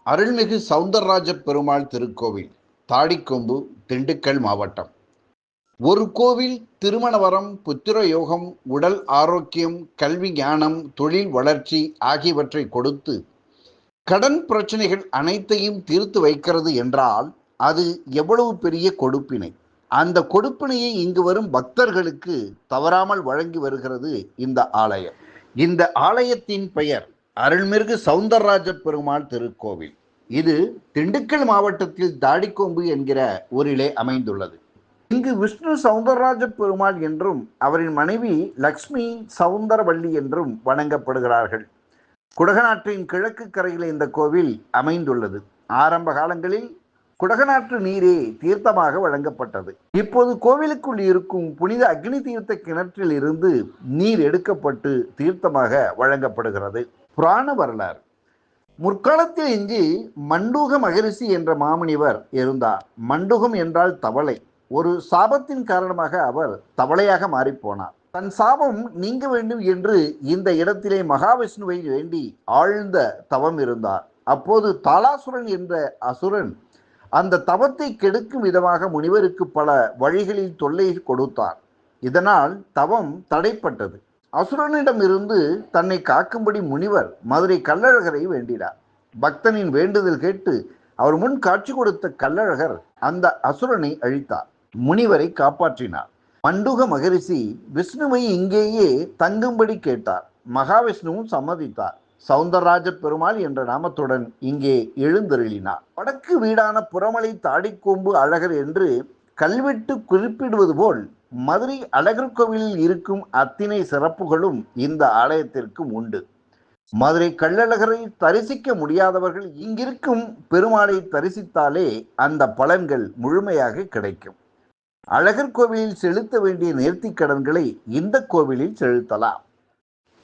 அருள்மிகு சௌந்தரராஜ பெருமாள் திருக்கோவில், தாடிக்கொம்பு, திண்டுக்கல் மாவட்டம். ஒரு கோவில் திருமண வரம், புத்திர யோகம், உடல் ஆரோக்கியம், கல்வி ஞானம், தொழில் வளர்ச்சி ஆகியவற்றை கொடுத்து கடன் பிரச்சனைகள் அனைத்தையும் தீர்த்து வைக்கிறது என்றால் அது எவ்வளவு பெரிய கொடுப்பினை. அந்த கொடுப்பினையை இங்கு வரும் பக்தர்களுக்கு தவறாமல் வழங்கி வருகிறது இந்த ஆலயம். இந்த ஆலயத்தின் பெயர் அருள்மிகு சௌந்தரராஜ பெருமாள் திருக்கோவில். இது திண்டுக்கல் மாவட்டத்தில் தாடிக்கொம்பு என்கிற ஊரிலே அமைந்துள்ளது. இங்கு விஷ்ணு சௌந்தரராஜ பெருமாள் என்றும் அவரின் மனைவி லக்ஷ்மி சௌந்தரவள்ளி என்றும் வணங்கப்படுகிறார்கள். குடகநாட்டின் கிழக்கு கரையில் இந்த கோவில் அமைந்துள்ளது. ஆரம்ப காலங்களில் குடகநாட்டு நீரே தீர்த்தமாக வழங்கப்பட்டது. இப்போது கோவிலுக்குள் இருக்கும் புனித அக்னி தீர்த்த கிணற்றில் இருந்து நீர் எடுக்கப்பட்டு தீர்த்தமாக வழங்கப்படுகிறது. புராண வரலாறு. முற்காலத்தில் இங்கு மண்டூக மகரிஷி என்ற மாமுனிவர் இருந்தார். மண்டூகம் என்றால் தவளை. ஒரு சாபத்தின் காரணமாக அவர் தவளையாக மாறிப்போனார். தன் சாபம் நீங்க வேண்டும் என்று இந்த இடத்திலே மகாவிஷ்ணுவை வேண்டி ஆழ்ந்த தவம் இருந்தார். அப்போது தாலாசுரன் என்ற அசுரன் அந்த தவத்தை கெடுக்கும் விதமாக முனிவருக்கு பல வழிகளில் தொல்லை கொடுத்தார். இதனால் தவம் தடைப்பட்டது. அசுரனிடமிருந்து தன்னை காக்கும்படி முனிவர் மதுரை கள்ளழகரை வேண்டினார். பக்தனின் வேண்டுதல் கேட்டு அவர் முன் காட்சி கொடுத்த கள்ளழகர் அந்த அசுரனை அழித்தார். முனிவரை காப்பாற்றினார். மண்டூக மகரிஷி விஷ்ணுவை இங்கேயே தங்கும்படி கேட்டார். மகாவிஷ்ணுவும் சம்மதித்தார். சௌந்தரராஜ பெருமாள் என்ற நாமத்துடன் இங்கே எழுந்தருளினார். வடக்கு வீடான புறமலை தாடிக்கொம்பு அழகர் என்று கல்வெட்டு குறிப்பிடுவது போல் மதுரை அழகர் கோவிலில் இருக்கும் அத்தனை சிறப்புகளும் இந்த ஆலயத்திற்கும் உண்டு. மதுரை கள்ளழகரை தரிசிக்க முடியாதவர்கள் இங்கிருக்கும் பெருமாளை தரிசித்தாலே அந்த பலன்கள் முழுமையாக கிடைக்கும். அழகர் கோவிலில் செலுத்த வேண்டிய நேர்த்திக் கடன்களை இந்த கோவிலில் செலுத்தலாம்.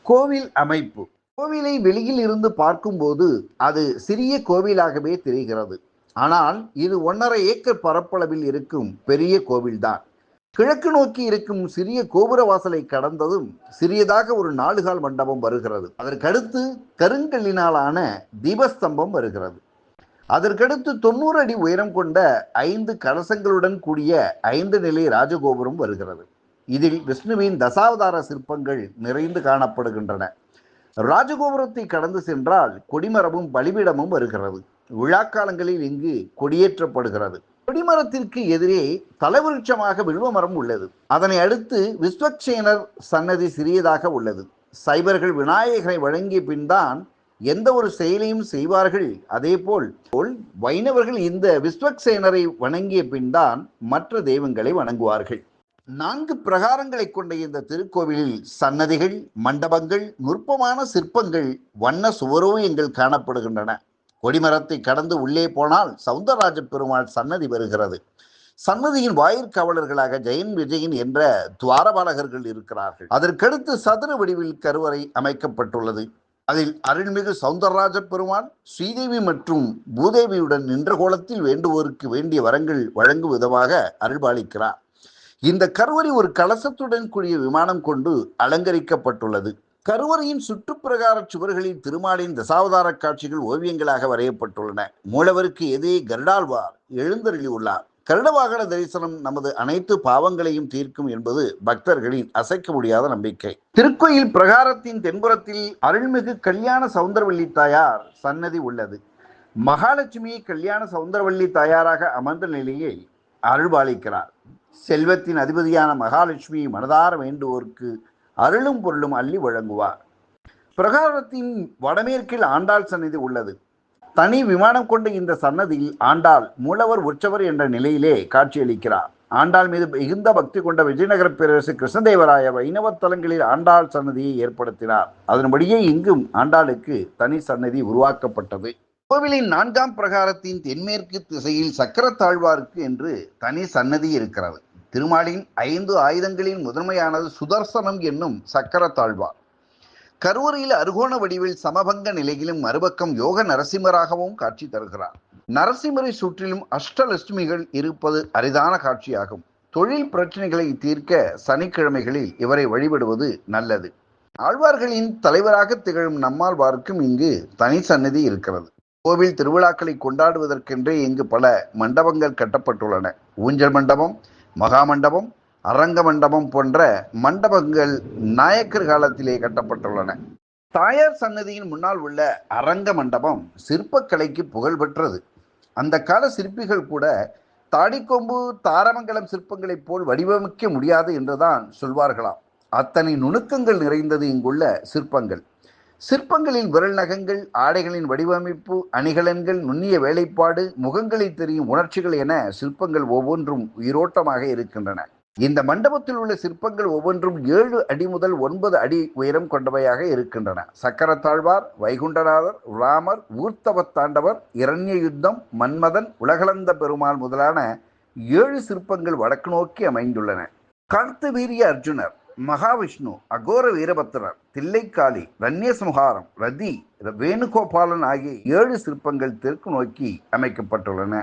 கோவில் அமைப்பு. கோவிலை வெளியில் இருந்து பார்க்கும்போது அது சிறிய கோவிலாகவே தெரிகிறது. ஆனால் இது 1.5 ஏக்கர் பரப்பளவில் இருக்கும் பெரிய கோவில்தான். கிழக்கு நோக்கி இருக்கும் சிறிய கோபுர வாசலை கடந்ததும் சிறியதாக ஒரு 4 கால் மண்டபம் வருகிறது. அதற்கடுத்து கருங்கல்லினாலான தீபஸ்தம்பம் வருகிறது. அதற்கடுத்து 90 அடி உயரம் கொண்ட 5 கலசங்களுடன் கூடிய 5 நிலை ராஜகோபுரம் வருகிறது. இதில் விஷ்ணுவின் தசாவதார சிற்பங்கள் நிறைந்து காணப்படுகின்றன. ராஜகோபுரத்தை கடந்து சென்றால் கொடிமரமும் பலிபீடமும் வருகிறது. விழாக்காலங்களில் இங்கு கொடியேற்றப்படுகிறது. கொடிமரத்திற்கு எதிரே தலவிருட்சமாக வில்வமரம் உள்ளது. அதனை அடுத்து விஸ்வக்சேனர் சன்னதி சிறியதாக உள்ளது. சைவர்கள் விநாயகரை வழங்கிய பின்தான் எந்த ஒரு செயலையும் செய்வார்கள். அதே போல் வைணவர்கள் இந்த விஸ்வக்சேனரை வணங்கிய பின்தான் மற்ற தெய்வங்களை வணங்குவார்கள். 4 பிரகாரங்களை கொண்ட இந்த திருக்கோவிலில் சன்னதிகள், மண்டபங்கள், நுட்பமான சிற்பங்கள், வண்ண சுவரோவியங்கள் காணப்படுகின்றன. கொடிமரத்தை கடந்து உள்ளே போனால் சௌந்தரராஜ பெருமாள் சன்னதி வருகிறது. சன்னதியின் வாயிற்காவலர்களாக ஜெயன் விஜயன் என்ற துவாரபாலகர்கள் இருக்கிறார்கள். அதற்கடுத்து சதுர வடிவில் கருவறை அமைக்கப்பட்டுள்ளது. அதில் அருள்மிகு சௌந்தரராஜ பெருமாள் ஸ்ரீதேவி மற்றும் பூதேவியுடன் நின்ற கோலத்தில் வேண்டுவோருக்கு வேண்டிய வரங்கள் வழங்கும் விதமாக அருள்பாலிக்கிறார். இந்த கருவறை ஒரு கலசத்துடன் கூடிய விமானம் கொண்டு அலங்கரிக்கப்பட்டுள்ளது. கருவறையின் சுற்றுப்பிரகார சுவர்களில் திருமாலின் தசாவதார காட்சிகள் ஓவியங்களாக வரையப்பட்டுள்ளன. மூலவருக்கு எதிரே கருடாழ்வார் எழுந்தருளியுள்ளார். கருட வாகன தரிசனம் நமது அனைத்து பாவங்களையும் தீர்க்கும் என்பது பக்தர்களின் அசைக்க முடியாத நம்பிக்கை. திருக்கோயில் பிரகாரத்தின் தென்புறத்தில் அருள்மிகு கல்யாண சௌந்தரவள்ளி தாயார் சன்னதி உள்ளது. மகாலட்சுமி கல்யாண சௌந்தரவள்ளி தாயாராக அமர்ந்த நிலையில் அருள்பாலிக்கிறார். செல்வத்தின் அதிபதியான மகாலட்சுமி மனதார வேண்டுவோருக்கு அருளும் பொருளும் அள்ளி வழங்குவார். பிரகாரத்தின் வடமேற்கில் ஆண்டாள் சன்னதி உள்ளது. தனி விமானம் கொண்ட இந்த சன்னதியில் ஆண்டாள் மூலவர் உற்சவர் என்ற நிலையிலே காட்சியளிக்கிறார். ஆண்டாள் மீது மிகுந்த பக்தி கொண்ட விஜயநகர பேரரசு கிருஷ்ணதேவராய வைணவ தலங்களில் ஆண்டாள் சன்னதியை ஏற்படுத்தினார். அதன்படியே இங்கும் ஆண்டாளுக்கு தனி சன்னதி உருவாக்கப்பட்டது. கோவிலின் 4ஆம் பிரகாரத்தின் தென்மேற்கு திசையில் சக்கரத்தாழ்வாருக்கு என்று தனி சன்னதி இருக்கிறது. திருமாலின் 5 ஆயுதங்களின் முதன்மையானது சுதர்சனம் என்னும் சக்கரத்தாழ்வார். கருவறையில் அருகோண வடிவில் சமபங்க நிலையிலும் மறுபக்கம் யோக நரசிம்மராகவும் காட்சி தருகிறார். நரசிம்மரை சுற்றிலும் அஷ்டலட்சுமிகள் இருப்பது அரிதான காட்சியாகும். தொழில் பிரச்சனைகளை தீர்க்க சனிக்கிழமைகளில் இவரை வழிபடுவது நல்லது. ஆழ்வார்களின் தலைவராக திகழும் நம்மாழ்வாருக்கும் இங்கு தனி சன்னதி இருக்கிறது. கோவில் திருவிழாக்களை கொண்டாடுவதற்கென்றே இங்கு பல மண்டபங்கள் கட்டப்பட்டுள்ளன. ஊஞ்சல் மண்டபம், மகா மண்டபம், அரங்க மண்டபம் போன்ற மண்டபங்கள் நாயக்கர் காலத்திலே கட்டப்பட்டுள்ளன. தாயார் சன்னதியின் முன்னால் உள்ள அரங்க மண்டபம் சிற்பக்கலைக்கு புகழ்பெற்றது. அந்த கால சிற்பிகள் கூட தாடிக்கொம்பு தாரமங்கலம் சிற்பங்களைப் போல் வடிவமைக்க முடியாது என்றுதான் சொல்வார்களாம். அத்தனை நுணுக்கங்கள் நிறைந்தது இங்குள்ள சிற்பங்கள். சிற்பங்களில் விரல் நகங்கள், ஆடைகளின் வடிவமைப்பு, அணிகலன்கள், நுண்ணிய வேலைப்பாடு, முகங்களில் தெரியும் உணர்ச்சிகள் என சிற்பங்கள் ஒவ்வொன்றும் உயிரோட்டமாக இருக்கின்றன. இந்த மண்டபத்தில் உள்ள சிற்பங்கள் ஒவ்வொன்றும் 7 அடி முதல் 9 அடி உயரம் கொண்டவையாக இருக்கின்றன. சக்கரத்தாழ்வார், வைகுண்டநாதர், ராமர், ஊர்த்தவ தாண்டவர், இரண்ய யுத்தம், மன்மதன், உலகளந்த பெருமாள் முதலான 7 சிற்பங்கள் வடக்கு நோக்கி அமைந்துள்ளன. கார்த்தவீரிய அர்ஜுனர், மகாவிஷ்ணு, அகோர வீரபத்திரர், தில்லைக்காளி, ரண்யசம்ஹாரம், ரதி, வேணுகோபாலன் ஆகிய 7 சிற்பங்கள் தெற்கு நோக்கி அமைக்கப்பட்டுள்ளன.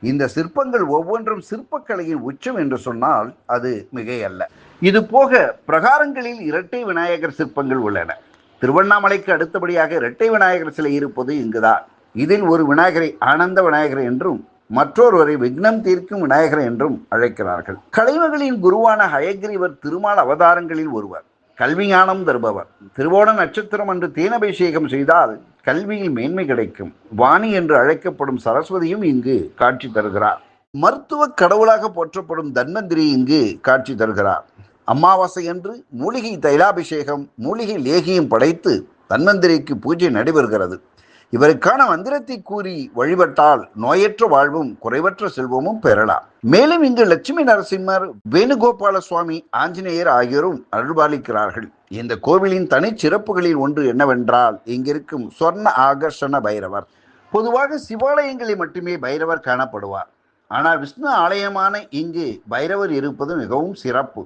இந்த சிற்பங்கள் ஒவ்வொன்றும் சிற்பக்கலையின் உச்சம் என்று சொன்னால் அது மிகையல்ல. இது போக பிரகாரங்களில் இரட்டை விநாயகர் சிற்பங்கள் உள்ளன. திருவண்ணாமலைக்கு அடுத்தபடியாக இரட்டை விநாயகர் சிலை இருப்பது இங்குதான். இதில் ஒரு விநாயகரை ஆனந்த விநாயகர் என்றும் மற்றொருவரை விக்னம் தீர்க்கும் விநாயகர் என்றும் அழைக்கிறார்கள். கலைமகளின் குருவான ஹயக்ரீவர் திருமால் அவதாரங்களில் ஒருவர். கல்வி ஞானம் தருபவர். திருவோண நட்சத்திரம் அன்று தேனபிஷேகம் செய்தால் கல்வியில் மேன்மை கிடைக்கும். வாணி என்று அழைக்கப்படும் சரஸ்வதியும் இங்கு காட்சி தருகிறார். மருத்துவ கடவுளாக போற்றப்படும் தன்வந்திரி இங்கு காட்சி தருகிறார். அமாவாசை அன்று மூலிகை தைலாபிஷேகம், மூலிகை லேகியம் படைத்து தன்வந்திரிக்கு பூஜை நடைபெறுகிறது. இவருக்கான மந்திரத்தை கூறி வழிபட்டால் நோயற்ற வாழ்வும் குறைவற்ற செல்வமும் பெறலாம். மேலும் இங்கு லட்சுமி நரசிம்மர், வேணுகோபால சுவாமி, ஆஞ்சநேயர் ஆகியோரும் அருள்பாலிக்கிறார்கள். இந்த கோவிலின் தனிச்சிறப்புகளில் ஒன்று என்னவென்றால் இங்கிருக்கும் சொர்ண ஆகர்ஷண பைரவர். பொதுவாக சிவாலயங்களில் மட்டுமே பைரவர் காணப்படுவார். ஆனால் விஷ்ணு ஆலயமான இங்கு பைரவர் இருப்பது மிகவும் சிறப்பு.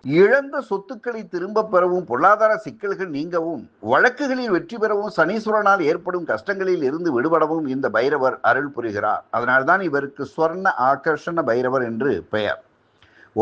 இழந்த சொத்துக்களை திரும்ப பெறவும், பொருளாதார சிக்கல்கள் நீங்கவும், வழக்குகளில் வெற்றி பெறவும், சனீஸ்வரனால் ஏற்படும் கஷ்டங்களில் இருந்து விடுபடவும் இந்த பைரவர் அருள் புரிகிறார். அதனால்தான் இவருக்கு ஸ்வர்ண ஆகர்ஷண பைரவர் என்று பெயர்.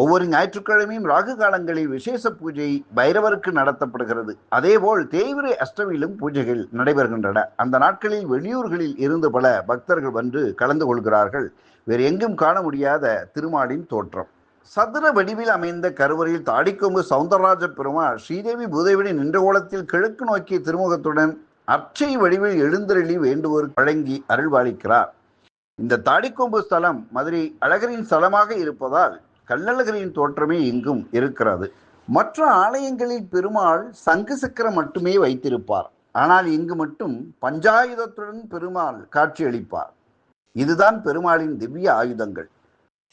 ஒவ்வொரு ஞாயிற்றுக்கிழமையும் ராகு காலங்களில் விசேஷ பூஜை பைரவருக்கு நடத்தப்படுகிறது. அதேபோல் தேய்பிரை அஷ்டமியிலும் பூஜைகள் நடைபெறுகின்றன. அந்த நாட்களில் வெளியூர்களில் இருந்து பல பக்தர்கள் வந்து கலந்து கொள்கிறார்கள். வேறு எங்கும் காண முடியாத திருமாலின் தோற்றம். சதுர வடிவில் அமைந்த கருவறையில் தாடிக்கொம்பு சௌந்தரராஜ பெருமாள் ஸ்ரீதேவி பூதேவியின் நின்ற கோலத்தில் கிழக்கு நோக்கிய திருமுகத்துடன் அர்ச்சை வடிவில் எழுந்தருளி வேண்டுவோர் வழங்கி அருள்பாலிக்கிறார். இந்த தாடிக்கொம்பு ஸ்தலம் மதுரை அழகரின் ஸ்தலமாக இருப்பதால் கள்ளழகரின் தோற்றமே இங்கும் இருக்கிறது. மற்ற ஆலயங்களில் பெருமாள் சங்கு சக்கரம் மட்டுமே வைத்திருப்பார். ஆனால் இங்கு மட்டும் பஞ்சாயுதத்துடன் பெருமாள் காட்சியளிப்பார். இதுதான் பெருமாளின் திவ்ய ஆயுதங்கள்.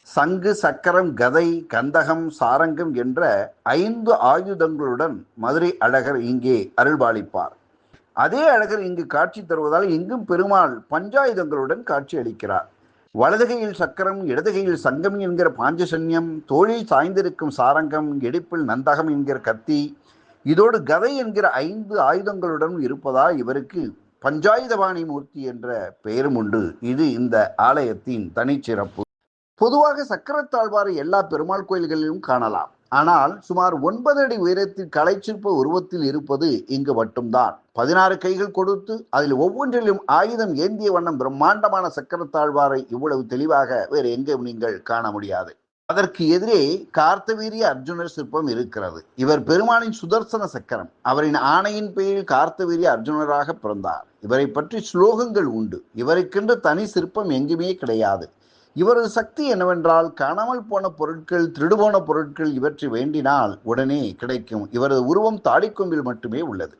சங்கு, சக்கரம், கதை, கந்தகம், சாரங்கம் என்ற 5 ஆயுதங்களுடன் மதுரை அழகர் இங்கே அருள்பாலிப்பார். அதே அழகர் இங்கு காட்சி தருவதால் இங்கும் பெருமாள் பஞ்சாயுதங்களுடன் காட்சி அளிக்கிறார். வலதுகையில் சக்கரம், இடதுகையில் சங்கம் என்கிற பாஞ்சசன்யம், தோளில் சாய்ந்திருக்கும் சாரங்கம், இடுப்பில் நந்தகம் என்கிற கத்தி, இதோடு கதை என்கிற 5 ஆயுதங்களுடன் இருப்பதால் இவருக்கு பஞ்சாயுதபாணி மூர்த்தி என்ற பெயரும் உண்டு. இது இந்த ஆலயத்தின் தனிச்சிறப்பு. பொதுவாக சக்கரத்தாழ்வாரை எல்லா பெருமாள் கோயில்களிலும் காணலாம். ஆனால் சுமார் 9 அடி உயரத்தில் கலைச்சிற்ப உருவத்தில் இருப்பது இங்கு மட்டும்தான். 16 கைகள் கொடுத்து அதில் ஒவ்வொன்றிலும் ஆயுதம் ஏந்திய வண்ணம் பிரம்மாண்டமான சக்கரத்தாழ்வாரை இவ்வளவு தெளிவாக வேறு எங்கும் நீங்கள் காண முடியாது. அதற்கு எதிரே கார்த்தவீரிய அர்ஜுனர் சிற்பம் இருக்கிறது. இவர் பெருமாளின் சுதர்சன சக்கரம். அவரின் ஆணையின் பெயரில் கார்த்தவீரிய அர்ஜுனராக பிறந்தார். இவரை பற்றி ஸ்லோகங்கள் உண்டு. இவருக்கென்று தனி சிற்பம் எங்குமே கிடையாது. இவரது சக்தி என்னவென்றால் காணாமல் போன பொருட்கள், திருடுபோன பொருட்கள் இவற்றை வேண்டினால் உடனே கிடைக்கும். இவரது உருவம் தாடிக்கொம்பில் மட்டுமே உள்ளது.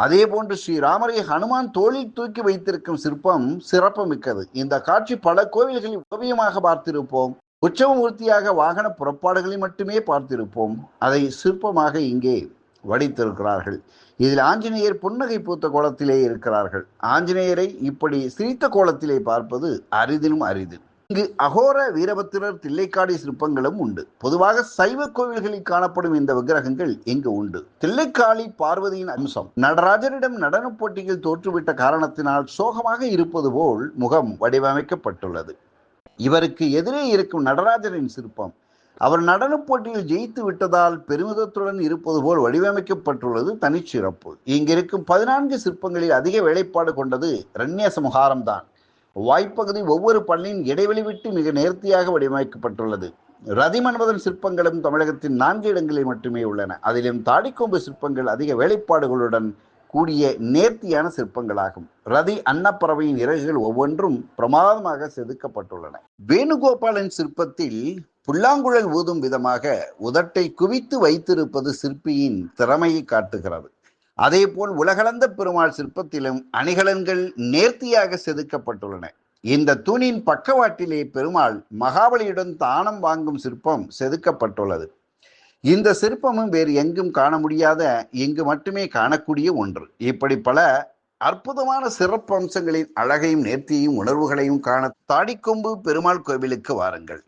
அதே போன்று ஸ்ரீராமரை ஹனுமான் தோளில் தூக்கி வைத்திருக்கும் சிற்பம் சிறப்பு மிக்கது. இந்த காட்சி பல கோவில்களில் ஓவியமாக பார்த்திருப்போம். உற்சவமூர்த்தியாக வாகன புறப்பாடுகளை மட்டுமே பார்த்திருப்போம். அதை சிற்பமாக இங்கே வடித்திருக்கிறார்கள். இதில் ஆஞ்சநேயர் புன்னகை பூத்த கோலத்திலே இருக்கிறார்கள். ஆஞ்சநேயரை இப்படி சிரித்த கோலத்திலே பார்ப்பது அரிதிலும் அரிது. இங்கு அகோர வீரபத்திரர், தில்லைக்காடி சிற்பங்களும் உண்டு. பொதுவாக சைவ கோவில்களில் காணப்படும் இந்த விக்கிரகங்கள் இங்கு உண்டு. தில்லைக்காளி பார்வதியின் அம்சம். நடராஜரிடம் நடன போட்டிகள் தோற்றுவிட்ட காரணத்தினால் சோகமாக இருப்பது போல் முகம் வடிவமைக்கப்பட்டுள்ளது. இவருக்கு எதிரே இருக்கும் நடராஜரின் சிற்பம் அவர் நடனப் போட்டியில் ஜெயித்து விட்டதால் பெருமிதத்துடன் இருப்பது போல் வடிவமைக்கப்பட்டுள்ளது தனிச்சிறப்பு. இங்கிருக்கும் 14 சிற்பங்களில் அதிக வேலைப்பாடு கொண்டது ரண்யசமுகாரம் தான். வாய்ப்பகுதி ஒவ்வொரு பல்லின் இடைவெளி விட்டு மிக நேர்த்தியாக வடிவமைக்கப்பட்டுள்ளது. ரதிமன்மதன் சிற்பங்களும் தமிழகத்தின் 4 இடங்களில் மட்டுமே உள்ளன. அதிலும் தாடிக்கொம்பு சிற்பங்கள் அதிக வேலைப்பாடுகளுடன் கூடிய நேர்த்தியான சிற்பங்களாகும். ரதி அன்னப்பறவையின் இறகுகள் ஒவ்வொன்றும் பிரமாதமாக செதுக்கப்பட்டுள்ளன. வேணுகோபாலன் சிற்பத்தில் புல்லாங்குழல் ஊதும் விதமாக உதட்டை குவித்து வைத்திருப்பது சிற்பியின் திறமையை காட்டுகிறது. அதேபோல் உலகளந்த பெருமாள் சிற்பத்திலும் அணிகலன்கள் நேர்த்தியாக செதுக்கப்பட்டுள்ளன. இந்த தூணின் பக்கவாட்டிலே பெருமாள் மகாபலியுடன் தானம் வாங்கும் சிற்பம் செதுக்கப்பட்டுள்ளது. இந்த சிற்பமும் வேறு எங்கும் காண முடியாத, இங்கு மட்டுமே காணக்கூடிய ஒன்று. இப்படி பல அற்புதமான சிறப்பு அம்சங்களின் அழகையும் நேர்த்தியையும் உணர்வுகளையும் காண தாடிக்கொம்பு பெருமாள் கோவிலுக்கு வாருங்கள்.